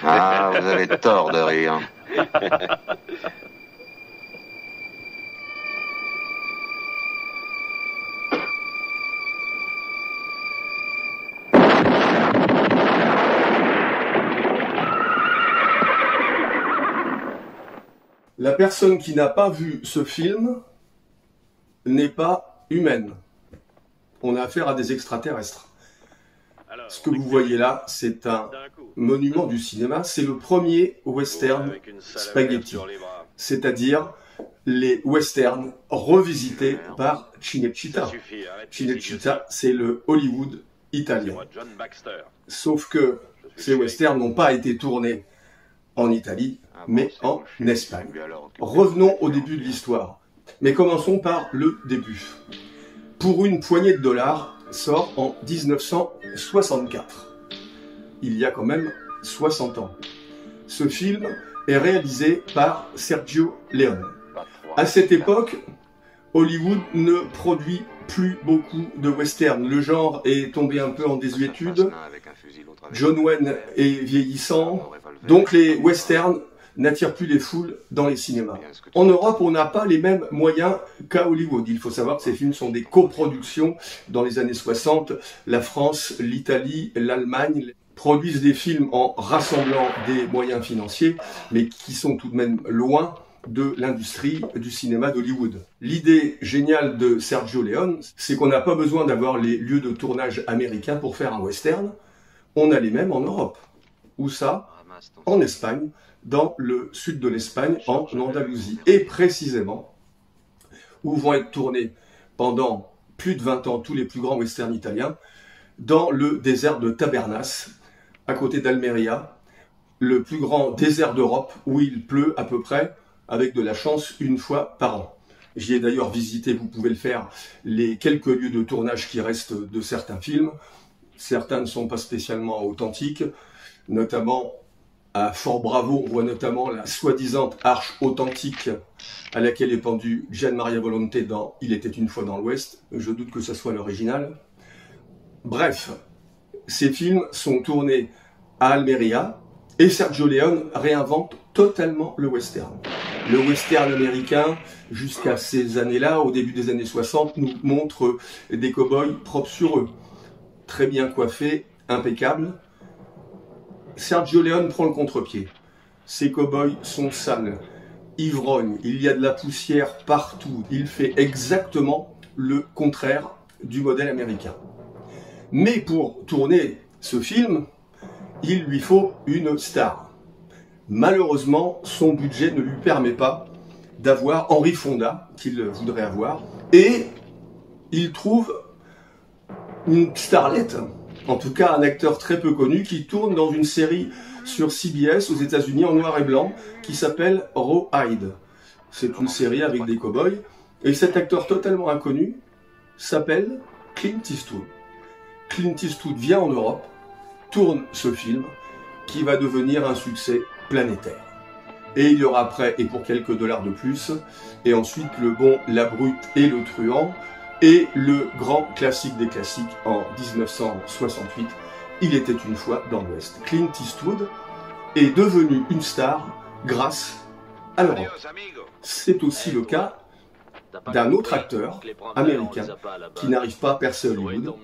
Ah, vous avez tort de rire. La personne qui n'a pas vu ce film n'est pas humaine. On a affaire à des extraterrestres. Ce que vous voyez là, c'est un monument du cinéma. C'est le premier western spaghetti, c'est-à-dire les westerns revisités par Cinecittà. Cinecittà, c'est le Hollywood italien. Sauf que ces westerns n'ont pas été tournés en Italie, mais en Espagne. Revenons au début de l'histoire. Mais commençons par le début. Pour une poignée de dollars sort en 1964. Il y a quand même 60 ans. Ce film est réalisé par Sergio Leone. À cette époque, Hollywood ne produit plus beaucoup de westerns. Le genre est tombé un peu en désuétude. John Wayne est vieillissant. Donc les westerns n'attirent plus les foules dans les cinémas. En Europe, on n'a pas les mêmes moyens qu'à Hollywood. Il faut savoir que ces films sont des coproductions. Dans les années 60, la France, l'Italie, l'Allemagne produisent des films en rassemblant des moyens financiers, mais qui sont tout de même loin de l'industrie du cinéma d'Hollywood. L'idée géniale de Sergio Leone, c'est qu'on n'a pas besoin d'avoir les lieux de tournage américains pour faire un western. On a les mêmes en Europe. Où ça? En Espagne, dans le sud de l'Espagne, en Andalousie. Et précisément, où vont être tournés pendant plus de 20 ans tous les plus grands westerns italiens, dans le désert de Tabernas, à côté d'Almeria, le plus grand désert d'Europe, où il pleut à peu près, avec de la chance, une fois par an. J'y ai d'ailleurs visité, vous pouvez le faire, les quelques lieux de tournage qui restent de certains films. Certains ne sont pas spécialement authentiques, notamment à Fort Bravo, on voit notamment la soi-disant arche authentique à laquelle est pendu Gian Maria Volonté dans Il était une fois dans l'Ouest. Je doute que ce soit l'original. Bref, ces films sont tournés à Almeria et Sergio Leone réinvente totalement le western. Le western américain, jusqu'à ces années-là, au début des années 60, nous montre des cow-boys propres sur eux, très bien coiffés, impeccables. Sergio Leone prend le contre-pied. Ces cow-boys sont sales, ivrognes, il y a de la poussière partout. Il fait exactement le contraire du modèle américain. Mais pour tourner ce film, il lui faut une star. Malheureusement, son budget ne lui permet pas d'avoir Henry Fonda, qu'il voudrait avoir, et il trouve une starlette, en tout cas un acteur très peu connu, qui tourne dans une série sur CBS aux États-Unis en noir et blanc, qui s'appelle Rawhide. C'est une série avec des cow-boys, et cet acteur totalement inconnu s'appelle Clint Eastwood. Clint Eastwood vient en Europe, tourne ce film, qui va devenir un succès planétaire. Et il y aura après, et pour quelques dollars de plus, et ensuite Le Bon, la Brute et le Truand, et le grand classique des classiques en 1968, Il était une fois dans l'Ouest. Clint Eastwood est devenu une star grâce à l'Europe. C'est aussi le cas d'un autre acteur américain qui n'arrive pas à percer Hollywood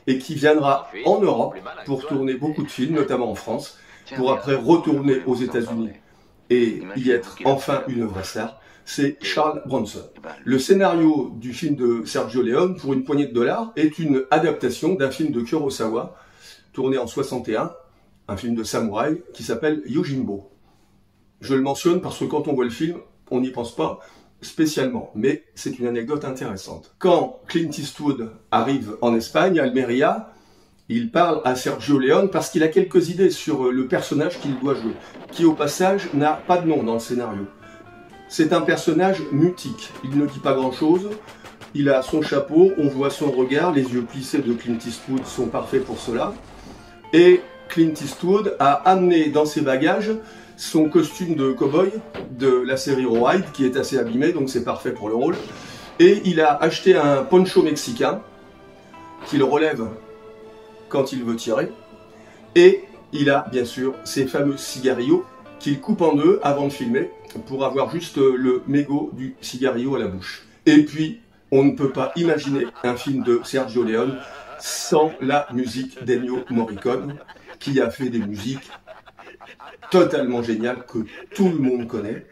et qui viendra en Europe pour tourner beaucoup de films, notamment en France, pour après retourner aux États-Unis et y être enfin une vraie star. C'est Charles Bronson. Le scénario du film de Sergio Leone, pour une poignée de dollars, est une adaptation d'un film de Kurosawa, tourné en 61, un film de samouraï, qui s'appelle Yojimbo. Je le mentionne parce que quand on voit le film, on n'y pense pas spécialement, mais c'est une anecdote intéressante. Quand Clint Eastwood arrive en Espagne, à Almeria, il parle à Sergio Leone parce qu'il a quelques idées sur le personnage qu'il doit jouer, qui au passage n'a pas de nom dans le scénario. C'est un personnage mutique, il ne dit pas grand-chose, il a son chapeau, on voit son regard, les yeux plissés de Clint Eastwood sont parfaits pour cela. Et Clint Eastwood a amené dans ses bagages son costume de cow-boy de la série Rawhide, qui est assez abîmé, donc c'est parfait pour le rôle. Et il a acheté un poncho mexicain qu'il relève quand il veut tirer. Et il a bien sûr ces fameux cigarillos qu'il coupe en deux avant de filmer pour avoir juste le mégot du cigarillo à la bouche. Et puis, on ne peut pas imaginer un film de Sergio Leone sans la musique d'Ennio Morricone, qui a fait des musiques totalement géniales que tout le monde connaît.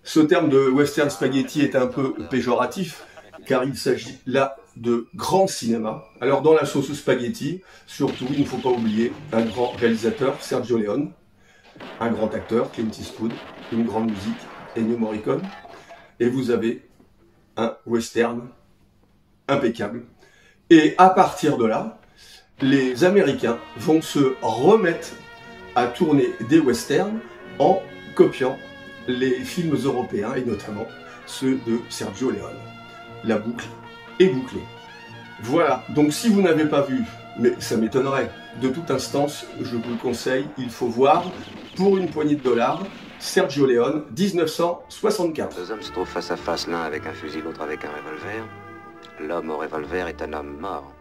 Ce terme de western spaghetti est un peu péjoratif, car il s'agit là de grand cinéma. Alors dans la sauce spaghetti, surtout, il ne faut pas oublier un grand réalisateur, Sergio Leone, un grand acteur, Clint Eastwood, une grande musique, Ennio Morricone, et vous avez un western impeccable. Et à partir de là, les Américains vont se remettre à tourner des westerns en copiant les films européens et notamment ceux de Sergio Leone. La boucle est bouclée. Voilà, donc si vous n'avez pas vu, mais ça m'étonnerait, de toute instance, je vous le conseille, il faut voir, pour une poignée de dollars, Sergio Leone, 1964. Deux hommes se trouvent face à face, l'un avec un fusil, l'autre avec un revolver. L'homme au revolver est un homme mort.